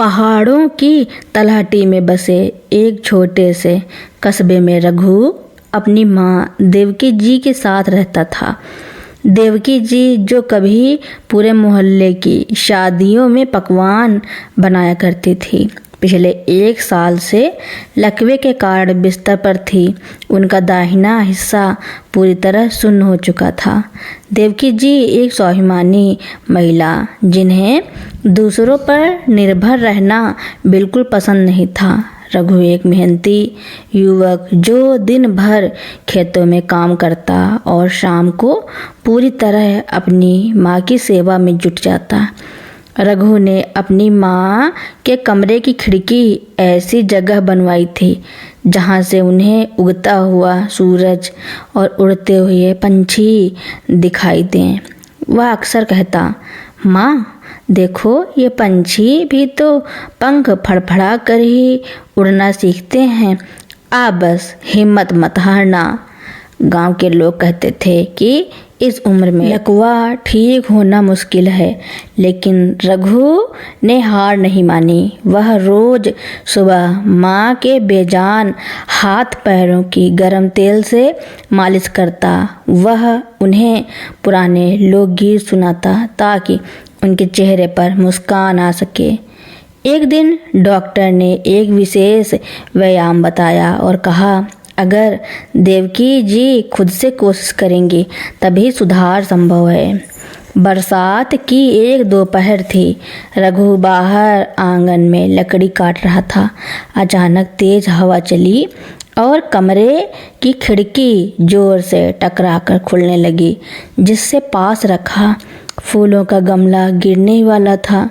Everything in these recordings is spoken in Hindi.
पहाड़ों की तलहटी में बसे एक छोटे से कस्बे में रघु अपनी माँ देवकी जी के साथ रहता था। देवकी जी जो कभी पूरे मोहल्ले की शादियों में पकवान बनाया करती थी, पिछले 1 साल से लकवे के कारण बिस्तर पर थी। उनका दाहिना हिस्सा पूरी तरह सुन्न हो चुका था। देवकी जी एक स्वाभिमानी महिला, जिन्हें दूसरों पर निर्भर रहना बिल्कुल पसंद नहीं था। रघु एक मेहनती युवक जो दिन भर खेतों में काम करता और शाम को पूरी तरह अपनी माँ की सेवा में जुट जाता। रघु ने अपनी माँ के कमरे की खिड़की ऐसी जगह बनवाई थी जहाँ से उन्हें उगता हुआ सूरज और उड़ते हुए पंछी दिखाई दें। वह अक्सर कहता, माँ देखो, ये पंछी भी तो पंख फड़फड़ा कर ही उड़ना सीखते हैं। आप बस हिम्मत मत हारना। गांव के लोग कहते थे कि इस उम्र में लकवा ठीक होना मुश्किल है, लेकिन रघु ने हार नहीं मानी। वह रोज सुबह माँ के बेजान हाथ पैरों की गर्म तेल से मालिश करता। वह उन्हें पुराने लोकगीत सुनाता ताकि उनके चेहरे पर मुस्कान आ सके। एक दिन डॉक्टर ने एक विशेष व्यायाम बताया और कहा, अगर देवकी जी खुद से कोशिश करेंगी तभी सुधार संभव है। बरसात की एक दोपहर थी। रघु बाहर आंगन में लकड़ी काट रहा था। अचानक तेज हवा चली और कमरे की खिड़की जोर से टकराकर खुलने लगी, जिससे पास रखा फूलों का गमला गिरने ही वाला था।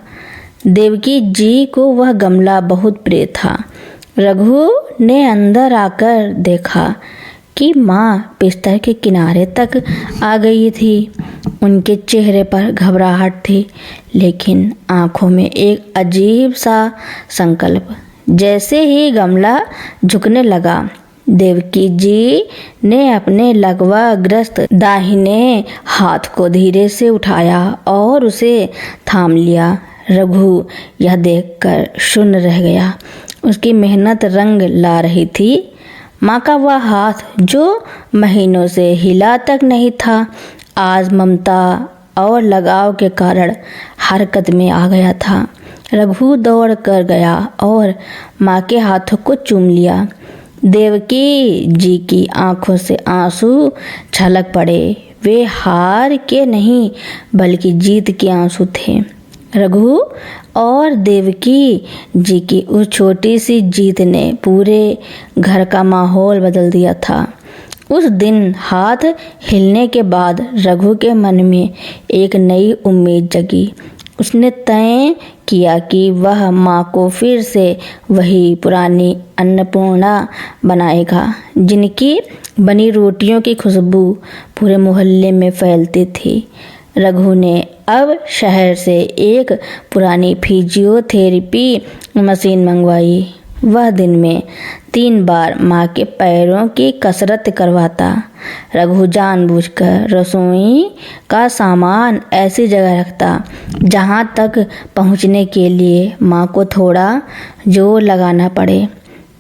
देवकी जी को वह गमला बहुत प्रिय था। रघु ने अंदर आकर देखा कि माँ बिस्तर के किनारे तक आ गई थी। उनके चेहरे पर घबराहट थी, लेकिन आंखों में एक अजीब सा संकल्प। जैसे ही गमला झुकने लगा, देवकी जी ने अपने लकवाग्रस्त दाहिने हाथ को धीरे से उठाया और उसे थाम लिया। रघु यह देखकर शून्य रह गया। उसकी मेहनत रंग ला रही थी। माँ का वह हाथ जो महीनों से हिला तक नहीं था, आज ममता और लगाव के कारण हरकत में आ गया था। रघु दौड़ कर गया और माँ के हाथों को चूम लिया। देवकी जी की आंखों से आंसू छलक पड़े। वे हार के नहीं बल्कि जीत के आंसू थे। रघु और देवकी जी की उस छोटी सी जीत ने पूरे घर का माहौल बदल दिया था। उस दिन हाथ हिलने के बाद रघु के मन में एक नई उम्मीद जगी। उसने तय किया कि वह माँ को फिर से वही पुरानी अन्नपूर्णा बनाएगा, जिनकी बनी रोटियों की खुशबू पूरे मोहल्ले में फैलती थी। रघु ने अब शहर से एक पुरानी फिजियोथेरेपी मशीन मंगवाई। वह दिन में 3 बार माँ के पैरों की कसरत करवाता। रघु जानबूझकर रसोई का सामान ऐसी जगह रखता जहाँ तक पहुँचने के लिए माँ को थोड़ा जोर लगाना पड़े।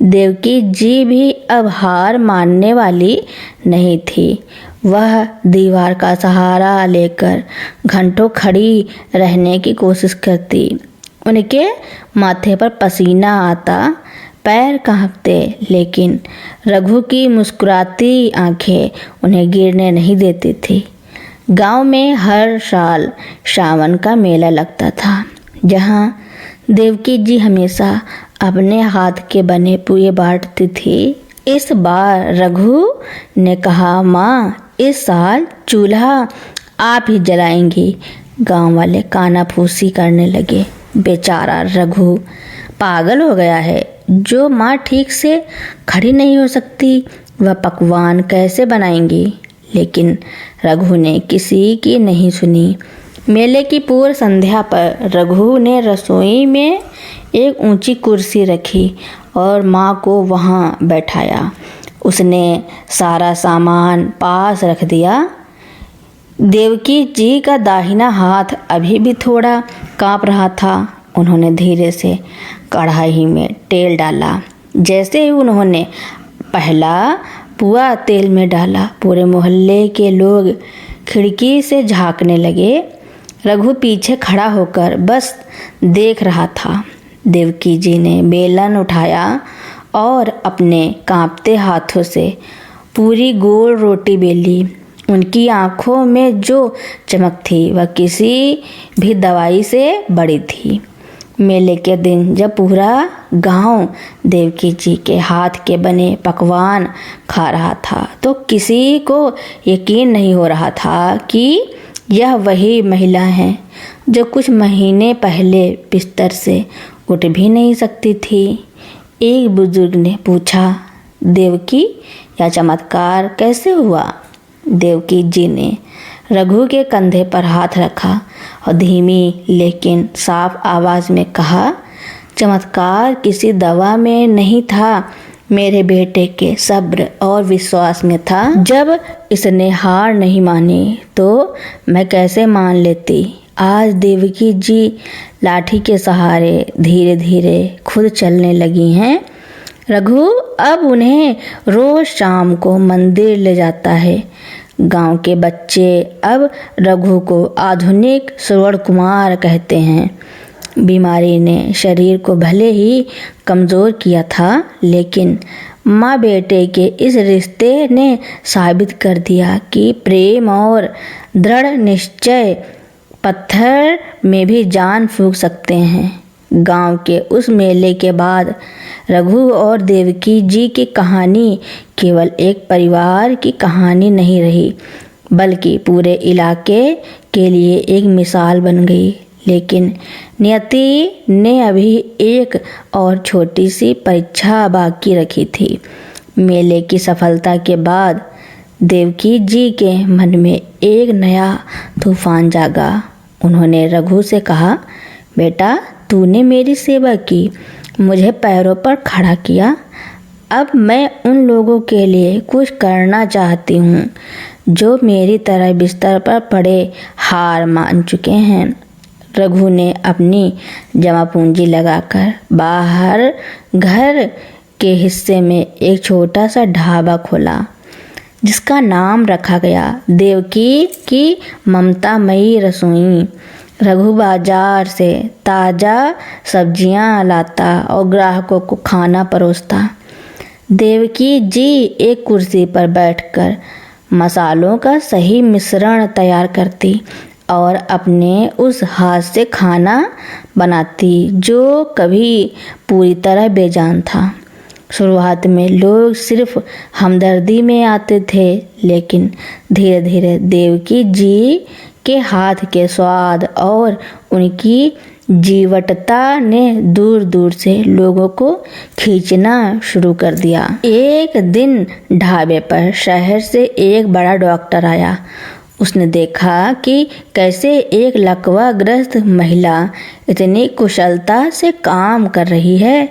देवकी जी भी अब हार मानने वाली नहीं थी। वह दीवार का सहारा लेकर घंटों खड़ी रहने की कोशिश करती। उनके माथे पर पसीना आता, पैर कांपते, लेकिन रघु की मुस्कुराती आंखें उन्हें गिरने नहीं देती थी। गांव में हर साल सावन का मेला लगता था, जहां देवकी जी हमेशा अपने हाथ के बने पुए बांटती थी। इस बार रघु ने कहा, माँ इस साल चूल्हा आप ही जलाएंगी। गांव वाले कानाफूसी करने लगे। बेचारा रघु पागल हो गया है। जो माँ ठीक से खड़ी नहीं हो सकती, वह पकवान कैसे बनाएंगी। लेकिन रघु ने किसी की नहीं सुनी। मेले की पूर्व संध्या पर रघु ने रसोई में एक ऊंची कुर्सी रखी और माँ को वहाँ बैठाया। उसने सारा सामान पास रख दिया। देवकी जी का दाहिना हाथ अभी भी थोड़ा कांप रहा था। उन्होंने धीरे से कढ़ाई में तेल डाला। जैसे ही उन्होंने पहला पुआ तेल में डाला, पूरे मोहल्ले के लोग खिड़की से झांकने लगे। रघु पीछे खड़ा होकर बस देख रहा था। देवकी जी ने बेलन उठाया और अपने कांपते हाथों से पूरी गोल रोटी बेली। उनकी आंखों में जो चमक थी वह किसी भी दवाई से बड़ी थी। मेले के दिन जब पूरा गांव देवकी जी के हाथ के बने पकवान खा रहा था तो किसी को यकीन नहीं हो रहा था कि यह वही महिला है जो कुछ महीने पहले बिस्तर से उठ भी नहीं सकती थी। एक बुजुर्ग ने पूछा, देवकी, यह चमत्कार कैसे हुआ? देवकी जी ने रघु के कंधे पर हाथ रखा और धीमी लेकिन साफ आवाज़ में कहा, चमत्कार किसी दवा में नहीं था, मेरे बेटे के सब्र और विश्वास में था। जब इसने हार नहीं मानी तो मैं कैसे मान लेती। आज देवकी जी लाठी के सहारे धीरे धीरे खुद चलने लगी हैं। रघु अब उन्हें रोज शाम को मंदिर ले जाता है। गांव के बच्चे अब रघु को आधुनिक श्रवण कुमार कहते हैं। बीमारी ने शरीर को भले ही कमज़ोर किया था, लेकिन माँ बेटे के इस रिश्ते ने साबित कर दिया कि प्रेम और दृढ़ निश्चय पत्थर में भी जान फूंक सकते हैं। गांव के उस मेले के बाद रघु और देवकी जी की कहानी केवल एक परिवार की कहानी नहीं रही, बल्कि पूरे इलाके के लिए एक मिसाल बन गई। लेकिन नियति ने अभी एक और छोटी सी परीक्षा बाकी रखी थी। मेले की सफलता के बाद देवकी जी के मन में एक नया तूफान जागा। उन्होंने रघु से कहा, बेटा, तूने मेरी सेवा की, मुझे पैरों पर खड़ा किया। अब मैं उन लोगों के लिए कुछ करना चाहती हूँ जो मेरी तरह बिस्तर पर पड़े हार मान चुके हैं। रघु ने अपनी जमा पूंजी लगाकर बाहर घर के हिस्से में एक छोटा सा ढाबा खोला, जिसका नाम रखा गया देवकी की ममतामयी रसोई। रघु बाजार से ताज़ा सब्जियां लाता और ग्राहकों को खाना परोसता। देवकी जी एक कुर्सी पर बैठकर मसालों का सही मिश्रण तैयार करती और अपने उस हाथ से खाना बनाती जो कभी पूरी तरह बेजान था। शुरुआत में लोग सिर्फ हमदर्दी में आते थे, लेकिन धीरे धीरे देवकी जी के हाथ के स्वाद और उनकी जीवटता ने दूर दूर से लोगों को खींचना शुरू कर दिया। एक दिन ढाबे पर शहर से एक बड़ा डॉक्टर आया। उसने देखा कि कैसे एक लकवाग्रस्त महिला इतनी कुशलता से काम कर रही है।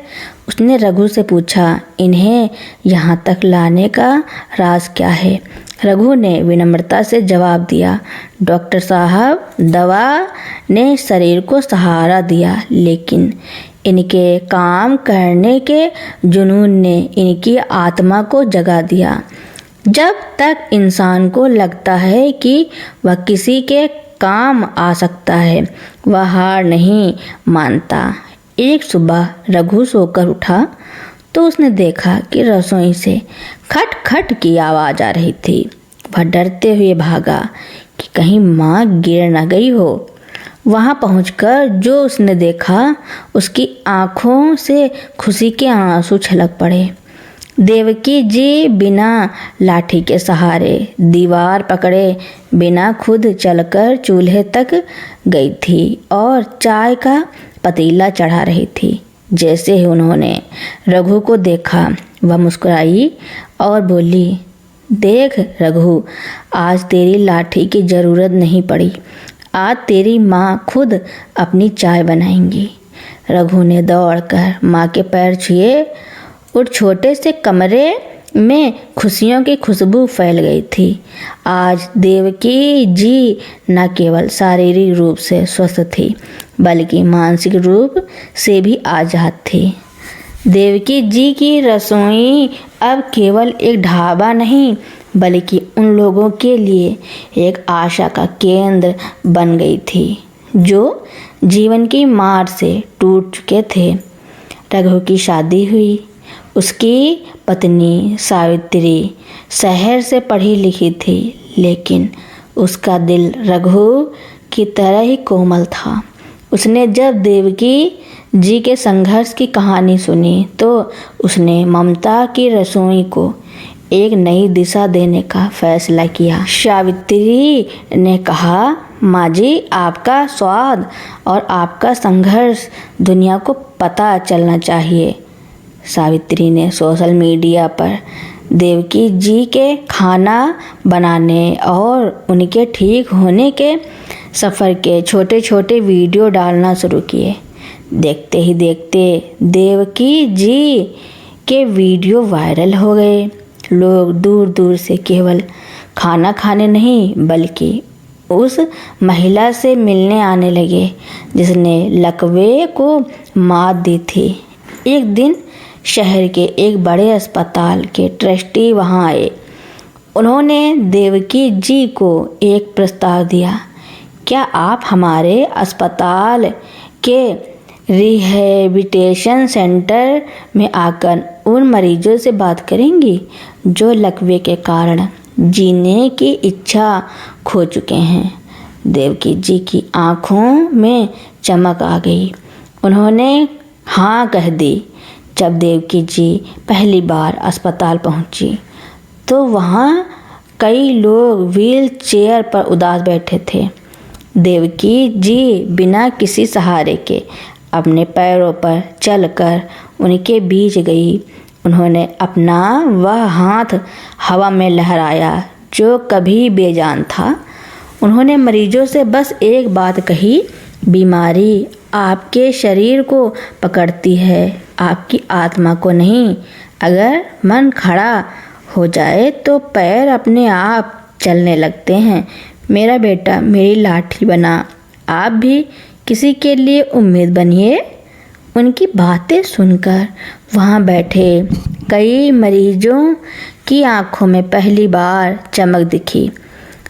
उसने रघु से पूछा, इन्हें यहाँ तक लाने का राज क्या है? रघु ने विनम्रता से जवाब दिया, डॉक्टर साहब, दवा ने शरीर को सहारा दिया, लेकिन इनके काम करने के जुनून ने इनकी आत्मा को जगा दिया। जब तक इंसान को लगता है कि वह किसी के काम आ सकता है, वह हार नहीं मानता। एक सुबह रघु सोकर उठा तो उसने देखा कि रसोई से खट खट की आवाज़ आ रही थी। वह डरते हुए भागा कि कहीं माँ गिर न गई हो। वहाँ पहुंचकर जो उसने देखा, उसकी आँखों से खुशी के आंसू छलक पड़े। देवकी जी बिना लाठी के सहारे दीवार पकड़े बिना खुद चलकर चूल्हे तक गई थी और चाय का पतीला चढ़ा रही थी। जैसे ही उन्होंने रघु को देखा, वह मुस्कुराई और बोली, देख रघु, आज तेरी लाठी की ज़रूरत नहीं पड़ी। आज तेरी माँ खुद अपनी चाय बनाएंगी। रघु ने दौड़कर माँ के पैर छुए। उस छोटे से कमरे में खुशियों की खुशबू फैल गई थी। आज देवकी जी न केवल शारीरिक रूप से स्वस्थ थी, बल्कि मानसिक रूप से भी आज़ाद थे। देवकी जी की रसोई अब केवल एक ढाबा नहीं बल्कि उन लोगों के लिए एक आशा का केंद्र बन गई थी जो जीवन की मार से टूट चुके थे। रघु की शादी हुई। उसकी पत्नी सावित्री शहर से पढ़ी लिखी थी, लेकिन उसका दिल रघु की तरह ही कोमल था। उसने जब देवकी जी के संघर्ष की कहानी सुनी तो उसने ममता की रसोई को एक नई दिशा देने का फैसला किया। सावित्री ने कहा, माँ जी, आपका स्वाद और आपका संघर्ष दुनिया को पता चलना चाहिए। सावित्री ने सोशल मीडिया पर देवकी जी के खाना बनाने और उनके ठीक होने के सफ़र के छोटे छोटे वीडियो डालना शुरू किए। देखते ही देखते देवकी जी के वीडियो वायरल हो गए। लोग दूर दूर से केवल खाना खाने नहीं बल्कि उस महिला से मिलने आने लगे जिसने लकवे को मात दी थी। एक दिन शहर के एक बड़े अस्पताल के ट्रस्टी वहां आए। उन्होंने देवकी जी को एक प्रस्ताव दिया, क्या आप हमारे अस्पताल के रिहैबिलिटेशन सेंटर में आकर उन मरीजों से बात करेंगी जो लकवे के कारण जीने की इच्छा खो चुके हैं। देवकी जी की आंखों में चमक आ गई। उन्होंने हाँ कह दी। जब देवकी जी पहली बार अस्पताल पहुंची तो वहाँ कई लोग व्हील चेयर पर उदास बैठे थे। देवकी जी बिना किसी सहारे के अपने पैरों पर चलकर उनके बीच गई। उन्होंने अपना वह हाथ हवा में लहराया जो कभी बेजान था। उन्होंने मरीजों से बस एक बात कही, बीमारी आपके शरीर को पकड़ती है, आपकी आत्मा को नहीं। अगर मन खड़ा हो जाए तो पैर अपने आप चलने लगते हैं। मेरा बेटा मेरी लाठी बना, आप भी किसी के लिए उम्मीद बनिए। उनकी बातें सुनकर वहाँ बैठे कई मरीजों की आंखों में पहली बार चमक दिखी।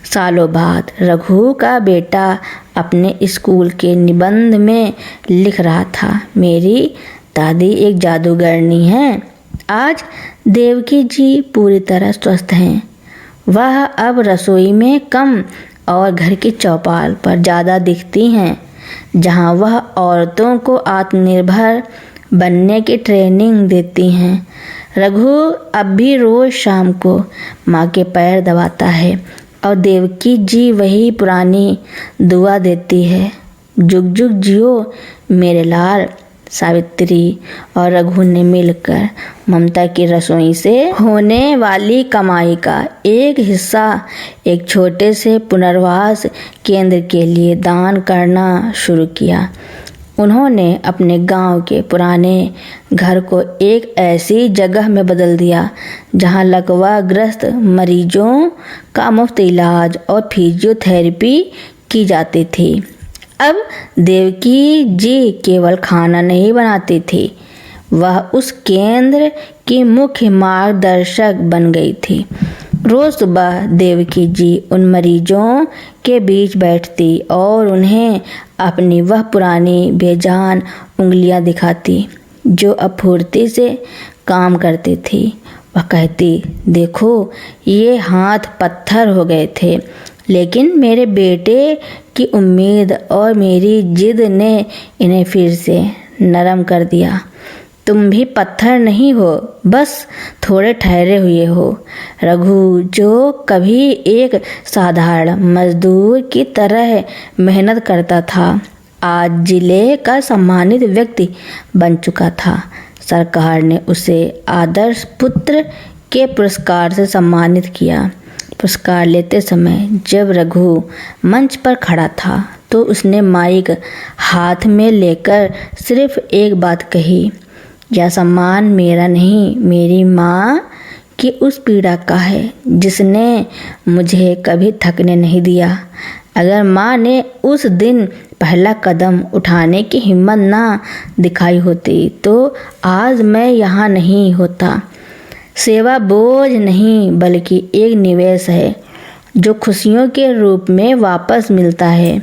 सालों बाद रघु का बेटा अपने स्कूल के निबंध में लिख रहा था, मेरी दादी एक जादूगरनी है। आज देवकी जी पूरी तरह स्वस्थ हैं। वह अब रसोई में कम और घर की चौपाल पर ज़्यादा दिखती हैं, जहां वह औरतों को आत्मनिर्भर बनने की ट्रेनिंग देती हैं। रघु अब भी रोज़ शाम को माँ के पैर दबाता है और देवकी जी वही पुरानी दुआ देती है, जुग जुग जियो मेरे लाल। सावित्री और रघु ने मिलकर ममता की रसोई से होने वाली कमाई का एक हिस्सा एक छोटे से पुनर्वास केंद्र के लिए दान करना शुरू किया। उन्होंने अपने गांव के पुराने घर को एक ऐसी जगह में बदल दिया जहां लकवाग्रस्त मरीजों का मुफ्त इलाज और फिजियोथेरेपी की जाती थी। अब देवकी जी केवल खाना नहीं बनाती थी, वह उस केंद्र की मुख्य मार्गदर्शक बन गई थी। रोज सुबह देवकी जी उन मरीजों के बीच बैठती और उन्हें अपनी वह पुरानी बेजान उंगलियां दिखाती जो अब फुर्ती से काम करती थी। वह कहती, देखो ये हाथ पत्थर हो गए थे, लेकिन मेरे बेटे की उम्मीद और मेरी जिद ने इन्हें फिर से नरम कर दिया। तुम भी पत्थर नहीं हो, बस थोड़े ठहरे हुए हो। रघु जो कभी एक साधारण मजदूर की तरह मेहनत करता था, आज जिले का सम्मानित व्यक्ति बन चुका था। सरकार ने उसे आदर्श पुत्र के पुरस्कार से सम्मानित किया। पुरस्कार लेते समय जब रघु मंच पर खड़ा था तो उसने माइक हाथ में लेकर सिर्फ एक बात कही, यह सम्मान मेरा नहीं, मेरी माँ की उस पीड़ा का है जिसने मुझे कभी थकने नहीं दिया। अगर माँ ने उस दिन पहला कदम उठाने की हिम्मत ना दिखाई होती तो आज मैं यहाँ नहीं होता। सेवा बोझ नहीं बल्कि एक निवेश है जो खुशियों के रूप में वापस मिलता है।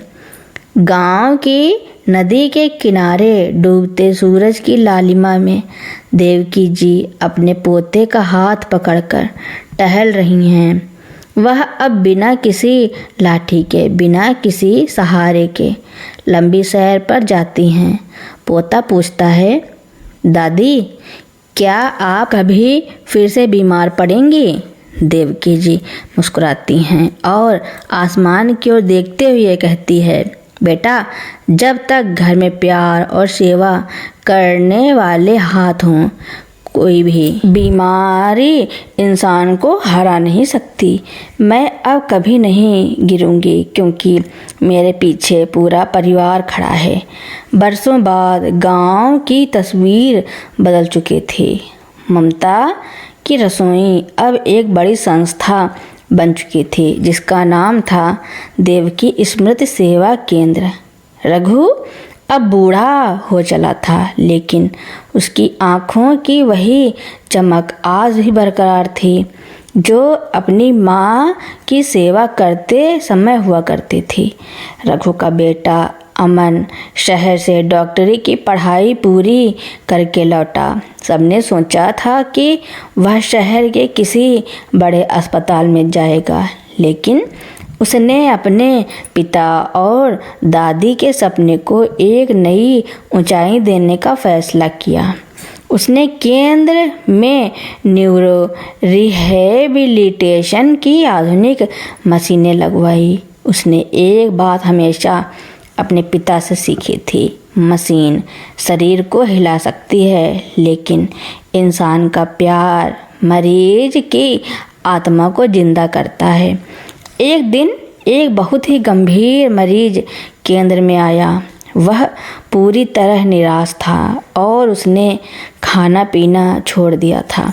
गांव की नदी के किनारे डूबते सूरज की लालिमा में देवकी जी अपने पोते का हाथ पकड़कर टहल रही हैं। वह अब बिना किसी लाठी के, बिना किसी सहारे के लंबी सैर पर जाती हैं। पोता पूछता है, दादी क्या आप कभी फिर से बीमार पड़ेंगी? देवकी जी मुस्कुराती हैं और आसमान की ओर देखते हुए कहती है, बेटा जब तक घर में प्यार और सेवा करने वाले हाथ हों कोई भी बीमारी इंसान को हरा नहीं सकती। मैं अब कभी नहीं गिरूंगी क्योंकि मेरे पीछे पूरा परिवार खड़ा है। बरसों बाद गांव की तस्वीर बदल चुकी थी। ममता की रसोई अब एक बड़ी संस्था बन चुकी थी जिसका नाम था देवकी स्मृति सेवा केंद्र। रघु अब बूढ़ा हो चला था लेकिन उसकी आँखों की वही चमक आज भी बरकरार थी जो अपनी माँ की सेवा करते समय हुआ करती थी। रघु का बेटा अमन शहर से डॉक्टरी की पढ़ाई पूरी करके लौटा। सबने सोचा था कि वह शहर के किसी बड़े अस्पताल में जाएगा, लेकिन उसने अपने पिता और दादी के सपने को एक नई ऊंचाई देने का फैसला किया। उसने केंद्र में न्यूरो रिहेबिलिटेशन की आधुनिक मशीनें लगवाई। उसने एक बात हमेशा अपने पिता से सीखी थी, मशीन शरीर को हिला सकती है लेकिन इंसान का प्यार मरीज की आत्मा को जिंदा करता है। एक दिन एक बहुत ही गंभीर मरीज केंद्र में आया। वह पूरी तरह निराश था और उसने खाना पीना छोड़ दिया था।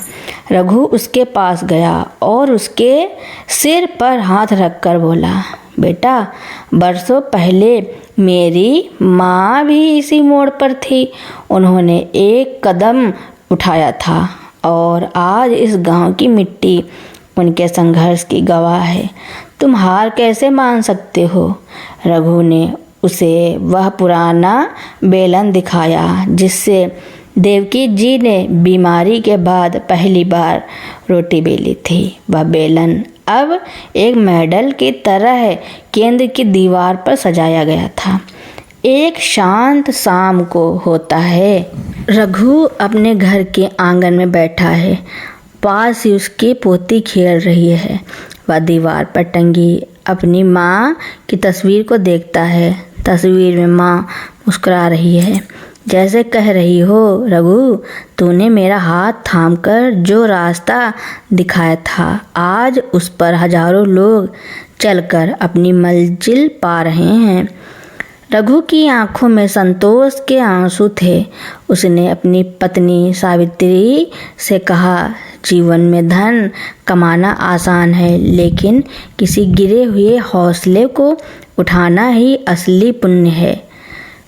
रघु उसके पास गया और उसके सिर पर हाथ रखकर बोला, बेटा बरसों पहले मेरी माँ भी इसी मोड़ पर थी। उन्होंने एक कदम उठाया था और आज इस गांव की मिट्टी उनके संघर्ष की गवाह है। तुम हार कैसे मान सकते हो? रघु ने उसे वह पुराना बेलन दिखाया जिससे देवकी जी ने बीमारी के बाद पहली बार रोटी बेली थी। वह बेलन अब एक मेडल की तरह केंद्र की दीवार पर सजाया गया था। एक शांत शाम को होता है। रघु अपने घर के आंगन में बैठा है। पास ही उसकी पोती खेल रही है। वह दीवार पर टंगी अपनी माँ की तस्वीर को देखता है। तस्वीर में माँ मुस्कुरा रही है, जैसे कह रही हो, रघु तूने मेरा हाथ थामकर जो रास्ता दिखाया था आज उस पर हजारों लोग चलकर अपनी मंजिल पा रहे हैं। रघु की आंखों में संतोष के आंसू थे। उसने अपनी पत्नी सावित्री से कहा, जीवन में धन कमाना आसान है लेकिन किसी गिरे हुए हौसले को उठाना ही असली पुण्य है।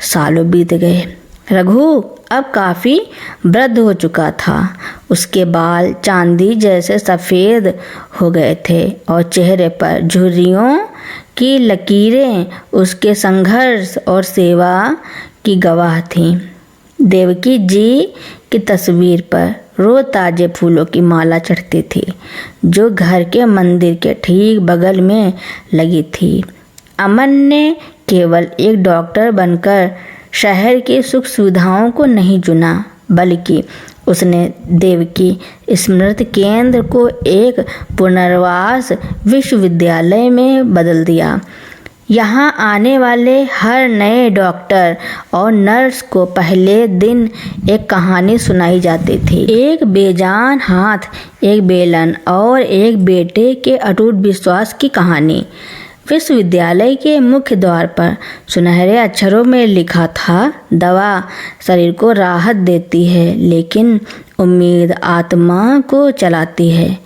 सालों बीत गए। रघु अब काफ़ी वृद्ध हो चुका था। उसके बाल चांदी जैसे सफ़ेद हो गए थे और चेहरे पर झुर्रियों की लकीरें उसके संघर्ष और सेवा की गवाह थीं। देवकी जी की तस्वीर पर रोज ताजे फूलों की माला चढ़ती थी जो घर के मंदिर के ठीक बगल में लगी थी। अमन ने केवल एक डॉक्टर बनकर शहर की सुख सुविधाओं को नहीं चुना बल्कि उसने देवकी स्मृति केंद्र को एक पुनर्वास विश्वविद्यालय में बदल दिया। यहाँ आने वाले हर नए डॉक्टर और नर्स को पहले दिन एक कहानी सुनाई जाती थी। एक बेजान हाथ, एक बेलन और एक बेटे के अटूट विश्वास की कहानी। विश्वविद्यालय के मुख्य द्वार पर सुनहरे अक्षरों में लिखा था, दवा शरीर को राहत देती है लेकिन उम्मीद आत्मा को चलाती है।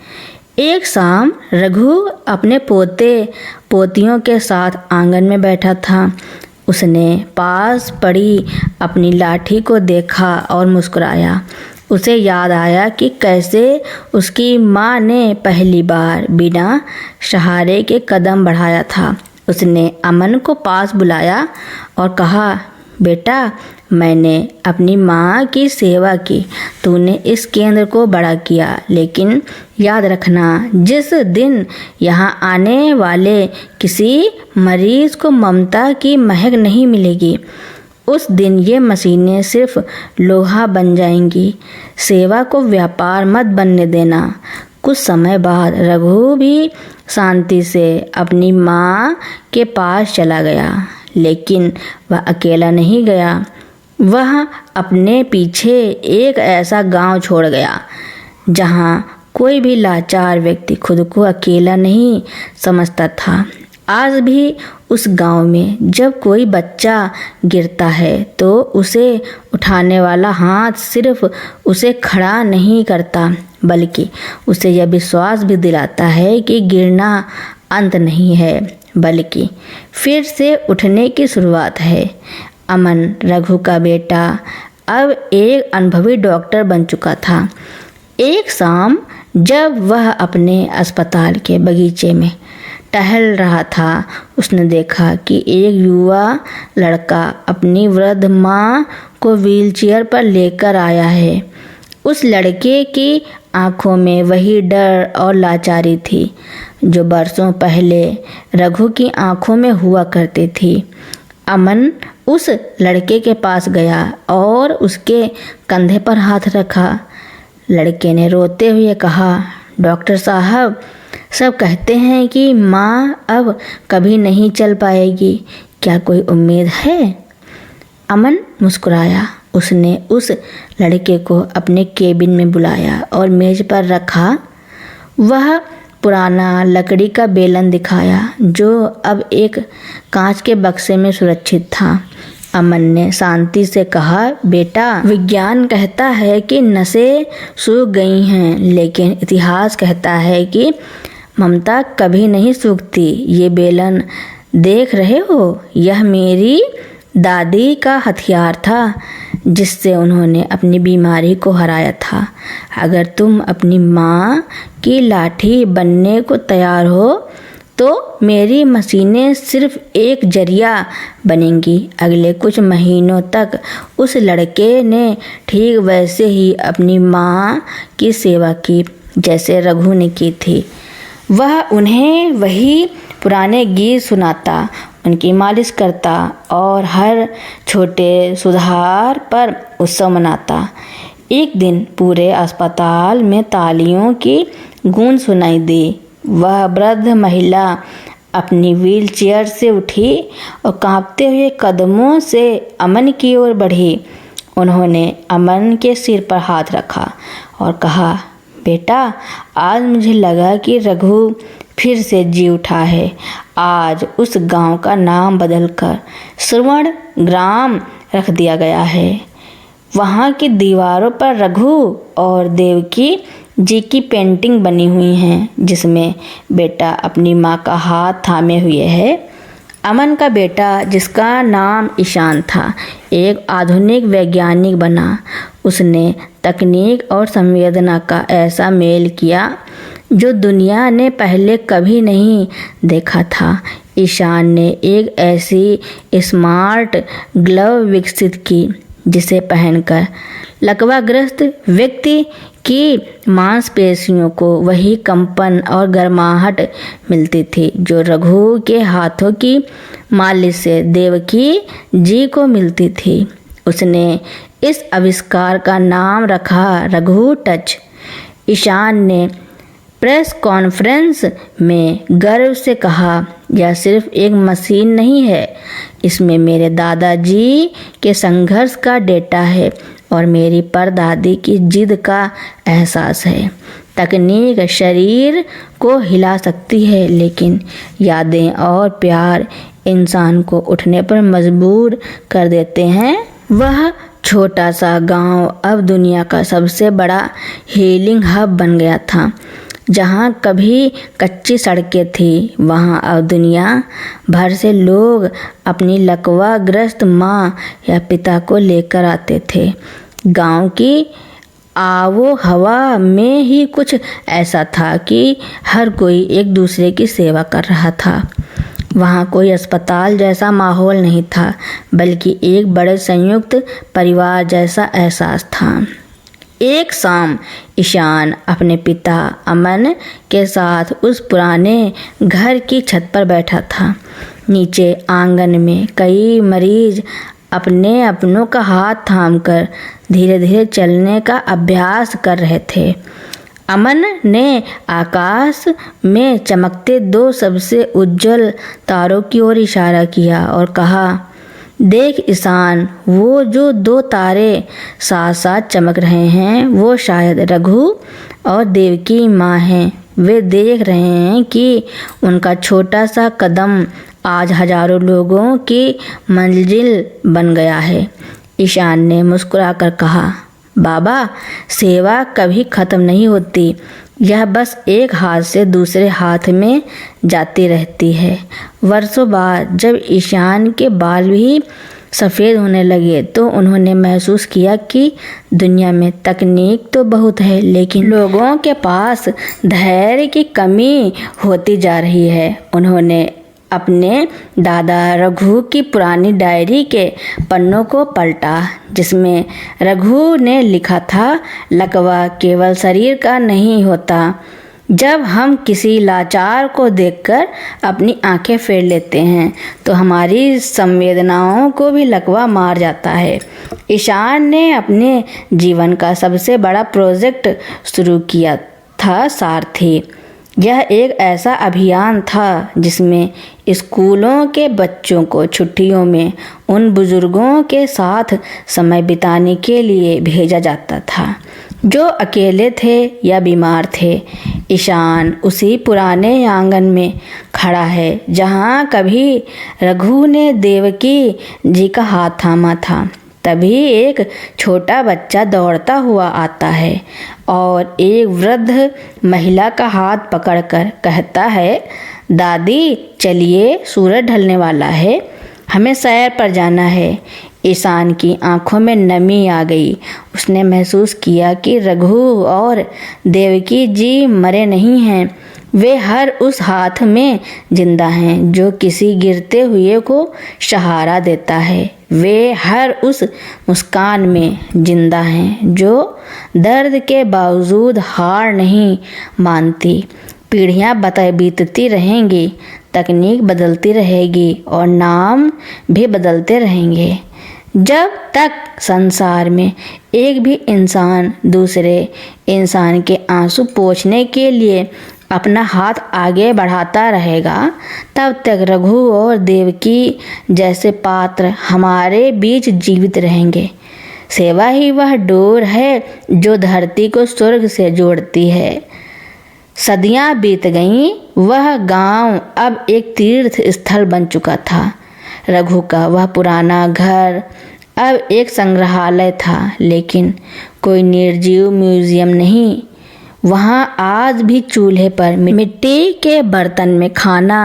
एक शाम रघु अपने पोते पोतियों के साथ आंगन में बैठा था। उसने पास पड़ी अपनी लाठी को देखा और मुस्कुराया। उसे याद आया कि कैसे उसकी माँ ने पहली बार बिना सहारे के कदम बढ़ाया था। उसने अमन को पास बुलाया और कहा, बेटा, मैंने अपनी माँ की सेवा की, तूने इस केंद्र को बड़ा किया, लेकिन याद रखना, जिस दिन यहाँ आने वाले किसी मरीज को ममता की महक नहीं मिलेगी, उस दिन ये मशीनें सिर्फ लोहा बन जाएंगी। सेवा को व्यापार मत बनने देना। कुछ समय बाद रघु भी शांति से अपनी माँ के पास चला गया, लेकिन वह अकेला नहीं गया। वह अपने पीछे एक ऐसा गांव छोड़ गया जहाँ कोई भी लाचार व्यक्ति खुद को अकेला नहीं समझता था। आज भी उस गांव में जब कोई बच्चा गिरता है तो उसे उठाने वाला हाथ सिर्फ उसे खड़ा नहीं करता, बल्कि उसे यह विश्वास भी दिलाता है कि गिरना अंत नहीं है, बल्कि फिर से उठने की शुरुआत है। अमन, रघु का बेटा, अब एक अनुभवी डॉक्टर बन चुका था। एक शाम जब वह अपने अस्पताल के बगीचे में टहल रहा था, उसने देखा कि एक युवा लड़का अपनी वृद्ध माँ को व्हीलचेयर पर लेकर आया है। उस लड़के की आंखों में वही डर और लाचारी थी जो बरसों पहले रघु की आंखों में हुआ करती थी। अमन उस लड़के के पास गया और उसके कंधे पर हाथ रखा। लड़के ने रोते हुए कहा, डॉक्टर साहब, सब कहते हैं कि माँ अब कभी नहीं चल पाएगी, क्या कोई उम्मीद है? अमन मुस्कुराया। उसने उस लड़के को अपने केबिन में बुलाया और मेज पर रखा। वह पुराना लकड़ी का बेलन दिखाया जो अब एक कांच के बक्से में सुरक्षित था। अमन ने शांति से कहा, बेटा, विज्ञान कहता है कि नसें सूख गई हैं, लेकिन इतिहास कहता है कि ममता कभी नहीं सूखती। ये बेलन देख रहे हो, यह मेरी दादी का हथियार था जिससे उन्होंने अपनी बीमारी को हराया था। अगर तुम अपनी माँ की लाठी बनने को तैयार हो तो मेरी मशीनें सिर्फ एक जरिया बनेंगी। अगले कुछ महीनों तक उस लड़के ने ठीक वैसे ही अपनी माँ की सेवा की जैसे रघु ने की थी। वह उन्हें वही पुराने गीत सुनाता, उनकी मालिश करता और हर छोटे सुधार पर उत्सव मनाता। एक दिन पूरे अस्पताल में तालियों की गूंज सुनाई दी। वह वृद्ध महिला अपनी व्हीलचेयर से उठी और कांपते हुए कदमों से अमन की ओर बढ़ी। उन्होंने अमन के सिर पर हाथ रखा और कहा, बेटा, आज मुझे लगा कि रघु फिर से जी उठा है। आज उस गांव का नाम बदलकर श्रवण ग्राम रख दिया गया है। वहाँ की दीवारों पर रघु और देवकी जी की पेंटिंग बनी हुई हैं, जिसमें बेटा अपनी माँ का हाथ थामे हुए है। अमन का बेटा, जिसका नाम ईशान था, एक आधुनिक वैज्ञानिक बना। उसने तकनीक और संवेदना का ऐसा मेल किया जो दुनिया ने पहले कभी नहीं देखा था। ईशान ने एक ऐसी स्मार्ट ग्लव विकसित की जिसे पहनकर लकवाग्रस्त व्यक्ति की मांसपेशियों को वही कंपन और गर्माहट मिलती थी जो रघु के हाथों की मालिश से देवकी जी को मिलती थी। उसने इस आविष्कार का नाम रखा रघु टच। ईशान ने प्रेस कॉन्फ्रेंस में गर्व से कहा, यह सिर्फ एक मशीन नहीं है, इसमें मेरे दादाजी के संघर्ष का डेटा है और मेरी परदादी की जिद का एहसास है। तकनीक शरीर को हिला सकती है, लेकिन यादें और प्यार इंसान को उठने पर मजबूर कर देते हैं। वह छोटा सा गांव अब दुनिया का सबसे बड़ा हीलिंग हब बन गया था, जहाँ कभी कच्ची सड़कें थी, वहाँ अब दुनिया भर से लोग अपनी लकवाग्रस्त माँ या पिता को लेकर आते थे। गांव की आवो हवा में ही कुछ ऐसा था कि हर कोई एक दूसरे की सेवा कर रहा था। वहाँ कोई अस्पताल जैसा माहौल नहीं था, बल्कि एक बड़े संयुक्त परिवार जैसा एहसास था। एक शाम ईशान अपने पिता अमन के साथ उस पुराने घर की छत पर बैठा था। नीचे आंगन में कई मरीज अपने अपनों का हाथ थामकर धीरे धीरे चलने का अभ्यास कर रहे थे। अमन ने आकाश में चमकते 2 सबसे उज्जवल तारों की ओर इशारा किया और कहा, देख ईशान, वो जो 2 तारे साथ साथ चमक रहे हैं, वो शायद रघु और देवकी माँ हैं। वे देख रहे हैं कि उनका छोटा सा कदम आज हजारों लोगों की मंजिल बन गया है। ईशान ने मुस्कुराकर कहा, बाबा, सेवा कभी खत्म नहीं होती, यह बस एक हाथ से दूसरे हाथ में जाती रहती है। वर्षों बाद जब ईशान के बाल भी सफ़ेद होने लगे तो उन्होंने महसूस किया कि दुनिया में तकनीक तो बहुत है, लेकिन लोगों के पास धैर्य की कमी होती जा रही है। उन्होंने अपने दादा रघु की पुरानी डायरी के पन्नों को पलटा, जिसमें रघु ने लिखा था, लकवा केवल शरीर का नहीं होता। जब हम किसी लाचार को देखकर अपनी आंखें फेर लेते हैं तो हमारी संवेदनाओं को भी लकवा मार जाता है। ईशान ने अपने जीवन का सबसे बड़ा प्रोजेक्ट शुरू किया था, सारथी। यह एक ऐसा अभियान था जिसमें स्कूलों के बच्चों को छुट्टियों में उन बुजुर्गों के साथ समय बिताने के लिए भेजा जाता था जो अकेले थे या बीमार थे। ईशान उसी पुराने आंगन में खड़ा है जहाँ कभी रघु ने देवकी जी का हाथ थामा था। तभी एक छोटा बच्चा दौड़ता हुआ आता है और एक वृद्ध महिला का हाथ पकड़कर कहता है, दादी चलिए, सूरज ढलने वाला है, हमें सैर पर जाना है। ईशान की आंखों में नमी आ गई। उसने महसूस किया कि रघु और देवकी जी मरे नहीं हैं, वे हर उस हाथ में जिंदा हैं जो किसी गिरते हुए को सहारा देता है। वे हर उस मुस्कान में जिंदा हैं जो दर्द के बावजूद हार नहीं मानती। पीढ़ियाँ बीतती रहेंगी, तकनीक बदलती रहेगी और नाम भी बदलते रहेंगे। जब तक संसार में एक भी इंसान दूसरे इंसान के आंसू पोंछने के लिए अपना हाथ आगे बढ़ाता रहेगा, तब तक रघु और देवकी जैसे पात्र हमारे बीच जीवित रहेंगे। सेवा ही वह डोर है जो धरती को स्वर्ग से जोड़ती है। सदियां बीत गईं, वह गांव अब एक तीर्थ स्थल बन चुका था। रघु का वह पुराना घर अब एक संग्रहालय था, लेकिन कोई निर्जीव म्यूजियम नहीं। वहाँ आज भी चूल्हे पर मिट्टी के बर्तन में खाना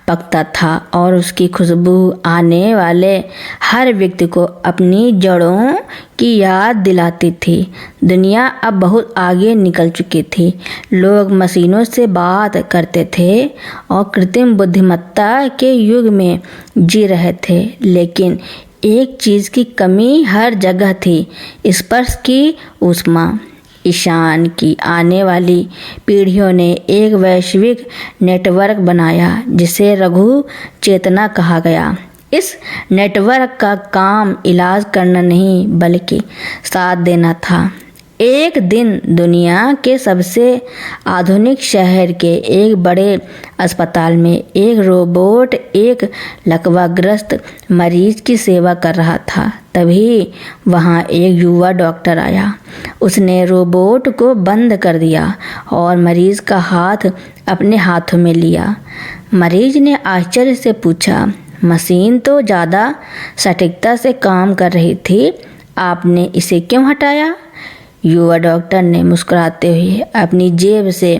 पकता था और उसकी खुशबू आने वाले हर व्यक्ति को अपनी जड़ों की याद दिलाती थी। दुनिया अब बहुत आगे निकल चुकी थी। लोग मशीनों से बात करते थे और कृत्रिम बुद्धिमत्ता के युग में जी रहे थे, लेकिन एक चीज़ की कमी हर जगह थी, स्पर्श की ऊष्मा। ईशान की आने वाली पीढ़ियों ने एक वैश्विक नेटवर्क बनाया जिसे रघु चेतना कहा गया। इस नेटवर्क का काम इलाज करना नहीं बल्कि साथ देना था। एक दिन दुनिया के सबसे आधुनिक शहर के एक बड़े अस्पताल में एक रोबोट एक लकवाग्रस्त मरीज की सेवा कर रहा था। तभी वहाँ एक युवा डॉक्टर आया। उसने रोबोट को बंद कर दिया और मरीज का हाथ अपने हाथों में लिया। मरीज ने आश्चर्य से पूछा, मशीन तो ज़्यादा सटीकता से काम कर रही थी, आपने इसे क्यों हटाया? युवा डॉक्टर ने मुस्कुराते हुए अपनी जेब से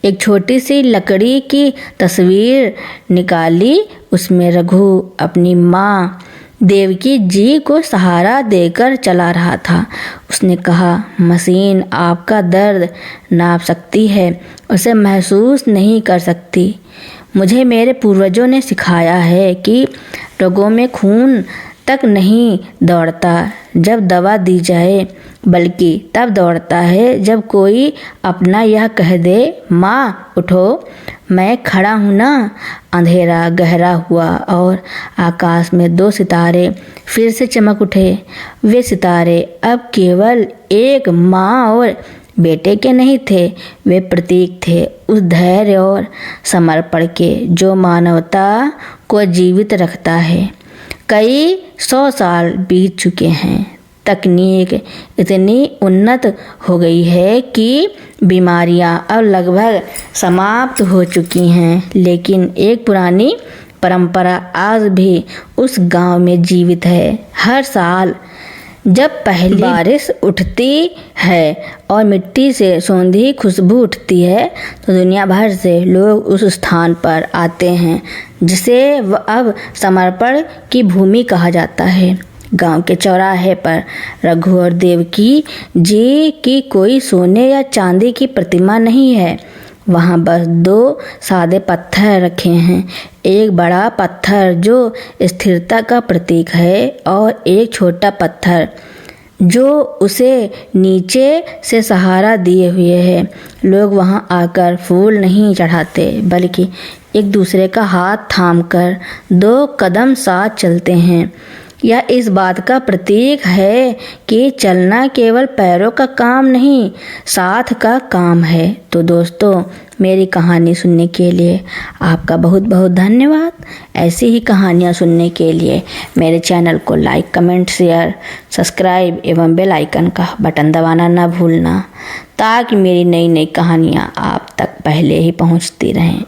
एक छोटी सी लकड़ी की तस्वीर निकाली। उसमें रघु अपनी माँ देवकी जी को सहारा देकर चला रहा था। उसने कहा, मशीन आपका दर्द नाप सकती है, उसे महसूस नहीं कर सकती। मुझे मेरे पूर्वजों ने सिखाया है कि रगों में खून तक नहीं दौड़ता जब दवा दी जाए, बल्कि तब दौड़ता है जब कोई अपना यह कह दे, माँ उठो, मैं खड़ा हूँ ना। अंधेरा गहरा हुआ और आकाश में 2 सितारे फिर से चमक उठे। वे सितारे अब केवल एक माँ और बेटे के नहीं थे, वे प्रतीक थे उस धैर्य और समर्पण के जो मानवता को जीवित रखता है। कई 100 साल बीत चुके हैं। तकनीक इतनी उन्नत हो गई है कि बीमारियां अब लगभग समाप्त हो चुकी हैं, लेकिन एक पुरानी परंपरा आज भी उस गांव में जीवित है। हर साल जब पहली बारिश उठती है और मिट्टी से सौंधी खुशबू उठती है, तो दुनिया भर से लोग उस स्थान पर आते हैं जिसे अब समर्पण की भूमि कहा जाता है। गांव के चौराहे पर रघु और देवकी जी की कोई सोने या चांदी की प्रतिमा नहीं है। वहाँ बस 2 सादे पत्थर रखे हैं, एक बड़ा पत्थर जो स्थिरता का प्रतीक है और एक छोटा पत्थर जो उसे नीचे से सहारा दिए हुए है। लोग वहाँ आकर फूल नहीं चढ़ाते, बल्कि एक दूसरे का हाथ थामकर 2 कदम साथ चलते हैं। यह इस बात का प्रतीक है कि चलना केवल पैरों का काम नहीं, साथ का काम है। तो दोस्तों, मेरी कहानी सुनने के लिए आपका बहुत बहुत धन्यवाद। ऐसी ही कहानियाँ सुनने के लिए मेरे चैनल को लाइक, कमेंट, शेयर, सब्सक्राइब एवं बेल आइकन का बटन दबाना ना भूलना, ताकि मेरी नई नई कहानियाँ आप तक पहले ही पहुँचती रहें।